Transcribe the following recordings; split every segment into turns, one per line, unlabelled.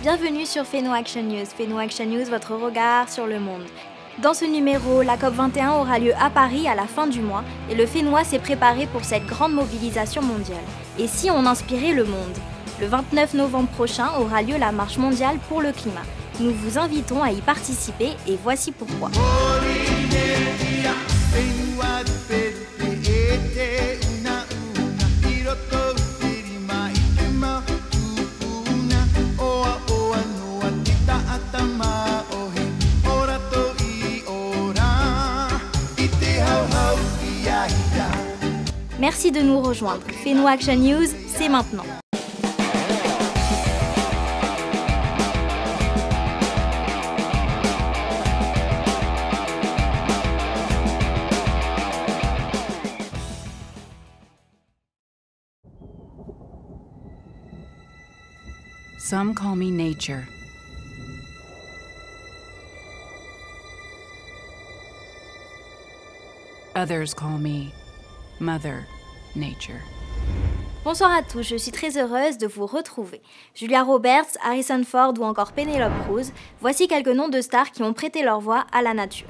Bienvenue sur Fénois Action News. Fénois Action News, votre regard sur le monde. Dans ce numéro, la COP21 aura lieu à Paris à la fin du mois et le Fénois s'est préparé pour cette grande mobilisation mondiale. Et si on inspirait le monde? Le 29 novembre prochain aura lieu la marche mondiale pour le climat. Nous vous invitons à y participer et voici pourquoi. Merci de nous rejoindre. Fénois Action News, c'est maintenant.
Some call me nature. Others call me Mother Nature.
Bonsoir à tous, je suis très heureuse de vous retrouver. Julia Roberts, Harrison Ford ou encore Penelope Cruz, voici quelques noms de stars qui ont prêté leur voix à la nature.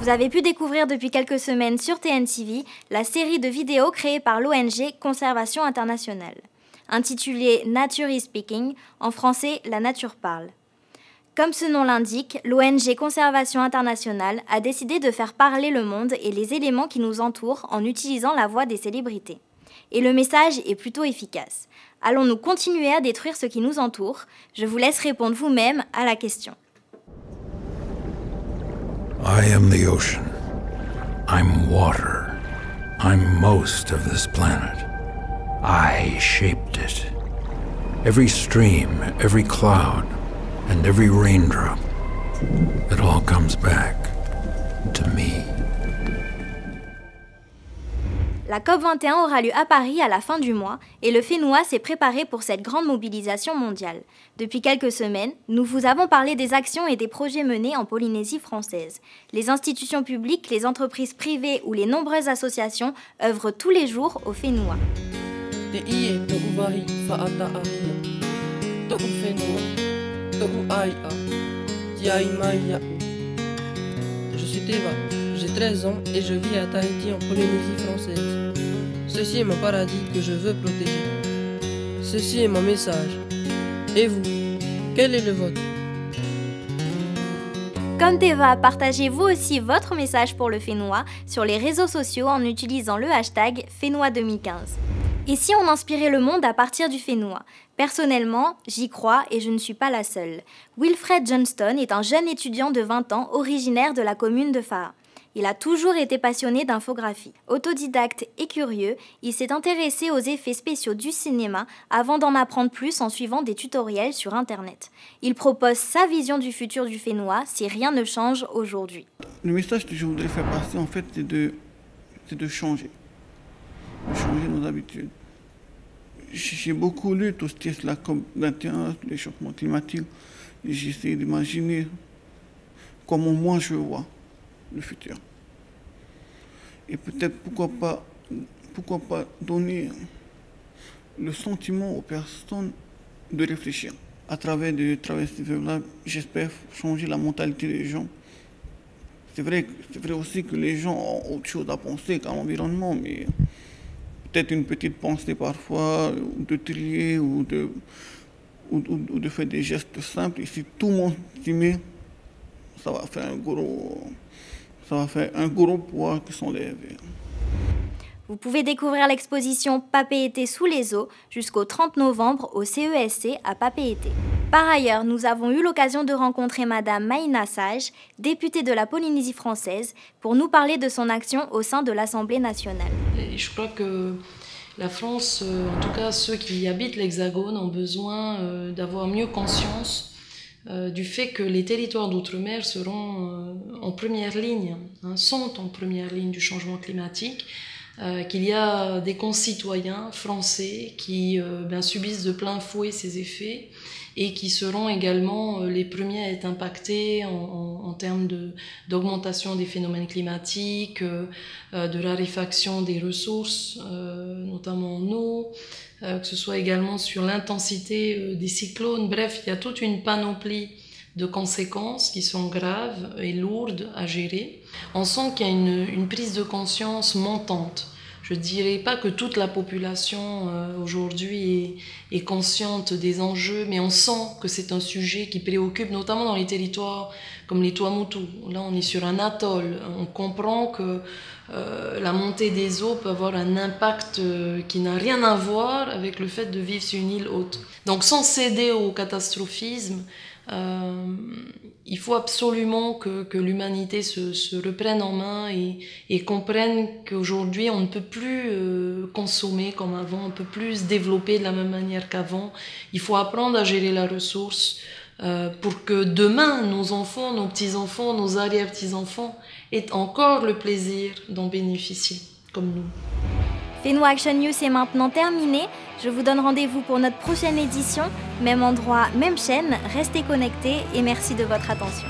Vous avez pu découvrir depuis quelques semaines sur TNTV la série de vidéos créée par l'ONG Conservation Internationale, intitulée Nature is Speaking, en français La Nature parle. Comme ce nom l'indique, l'ONG Conservation Internationale a décidé de faire parler le monde et les éléments qui nous entourent en utilisant la voix des célébrités. Et le message est plutôt efficace. Allons-nous continuer à détruire ce qui nous entoure? Je vous laisse répondre vous-même à la question.
I am the ocean. I'm water. I'm most of this planet. I shaped it. Every stream, every cloud, and every raindrop, it all comes back to me.
La COP21 aura lieu à Paris à la fin du mois et le Fénois s'est préparé pour cette grande mobilisation mondiale. Depuis quelques semaines, nous vous avons parlé des actions et des projets menés en Polynésie française. Les institutions publiques, les entreprises privées ou les nombreuses associations œuvrent tous les jours au Fénois.
Je suis Teva, j'ai 13 ans et je vis à Tahiti en Polynésie française. Ceci est mon paradis que je veux protéger. Ceci est mon message. Et vous, quel est le vôtre?
Comme Teva, partagez vous aussi votre message pour le Fénois sur les réseaux sociaux en utilisant le hashtag Fénois 2015. Et si on inspirait le monde à partir du Fénois? Personnellement, j'y crois et je ne suis pas la seule. Wilfred Johnston est un jeune étudiant de 20 ans originaire de la commune de Fa'a. Il a toujours été passionné d'infographie. Autodidacte et curieux, il s'est intéressé aux effets spéciaux du cinéma avant d'en apprendre plus en suivant des tutoriels sur Internet. Il propose sa vision du futur du Fénois si rien ne change aujourd'hui.
Le message que je voudrais faire passer, en fait, c'est de changer. De changer nos habitudes. J'ai beaucoup lu tout ce qui est la COP21, les changements climatiques, et j'ai essayé d'imaginer comment moi je vois le futur. Et peut-être pourquoi pas donner le sentiment aux personnes de réfléchir. À travers ces œuvres-là, j'espère changer la mentalité des gens. C'est vrai aussi que les gens ont autre chose à penser qu'à l'environnement, mais peut-être une petite pensée parfois, de trier ou de faire des gestes simples. Et si tout le monde s'y met, ça va faire un gros poids qui s'enlève.
Vous pouvez découvrir l'exposition Papeete sous les eaux jusqu'au 30 novembre au CESC à Papeete. Par ailleurs, nous avons eu l'occasion de rencontrer Madame Maïna Sage, députée de la Polynésie française, pour nous parler de son action au sein de l'Assemblée nationale.
Et je crois que la France, en tout cas ceux qui habitent l'Hexagone, ont besoin d'avoir mieux conscience du fait que les territoires d'outre-mer seront en première ligne, sont en première ligne du changement climatique, qu'il y a des concitoyens français qui subissent de plein fouet ces effets et qui seront également les premiers à être impactés en termes d'augmentation des phénomènes climatiques, de raréfaction des ressources, notamment en eau, que ce soit également sur l'intensité des cyclones. Bref, il y a toute une panoplie de conséquences qui sont graves et lourdes à gérer. On sent qu'il y a une prise de conscience montante. Je ne dirais pas que toute la population aujourd'hui est consciente des enjeux, mais on sent que c'est un sujet qui préoccupe, notamment dans les territoires comme les Tuamotu. Là, on est sur un atoll. On comprend que la montée des eaux peut avoir un impact qui n'a rien à voir avec le fait de vivre sur une île haute. Donc, sans céder au catastrophisme, il faut absolument que l'humanité se reprenne en main et comprenne qu'aujourd'hui on ne peut plus consommer comme avant, on ne peut plus se développer de la même manière qu'avant. Il faut apprendre à gérer la ressource pour que demain nos enfants, nos petits-enfants, nos arrière-petits-enfants aient encore le plaisir d'en bénéficier comme nous.
Fénois Action News est maintenant terminé. Je vous donne rendez-vous pour notre prochaine édition. Même endroit, même chaîne. Restez connectés et merci de votre attention.